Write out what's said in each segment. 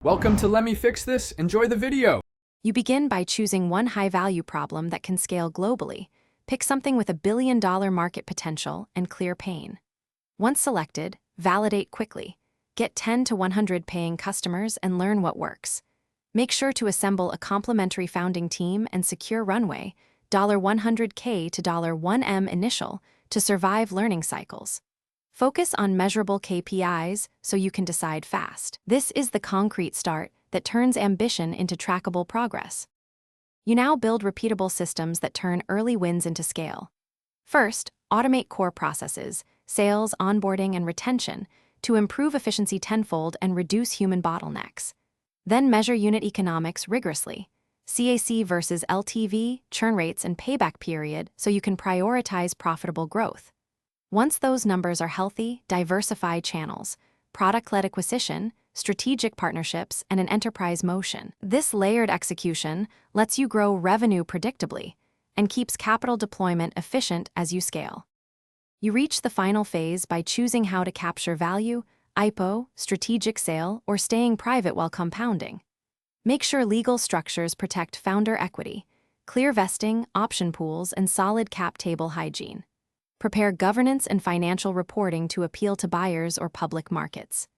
Welcome to Let Me Fix This. Enjoy the video. You begin by choosing one high-value problem that can scale globally. Pick something with $1 billion market potential and clear pain. Once selected, validate quickly. Get 10 to 100 paying customers and learn what works. Make sure to assemble a complementary founding team and secure runway, $100K to $1M initial, to survive learning cycles. Focus on measurable KPIs so you can decide fast. This is the concrete start that turns ambition into trackable progress. You now build repeatable systems that turn early wins into scale. First, automate core processes, sales, onboarding, and retention to improve efficiency tenfold and reduce human bottlenecks. Then measure unit economics rigorously, CAC versus LTV, churn rates, and payback period so you can prioritize profitable growth. Once those numbers are healthy, diversify channels, product-led acquisition, strategic partnerships, and an enterprise motion. This layered execution lets you grow revenue predictably and keeps capital deployment efficient as you scale. You reach the final phase by choosing how to capture value, IPO, strategic sale, or staying private while compounding. Make sure legal structures protect founder equity, clear vesting, option pools, and solid cap table hygiene. Prepare governance and financial reporting to appeal to buyers or public markets.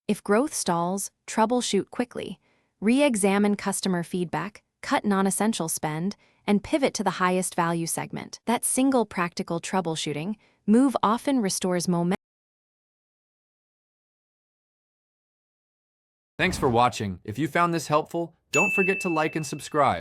If growth stalls, troubleshoot quickly. Re-examine customer feedback, cut non-essential spend, and pivot to the highest value segment. That single practical troubleshooting move often restores momentum. Thanks for watching. If you found this helpful, don't forget to like and subscribe.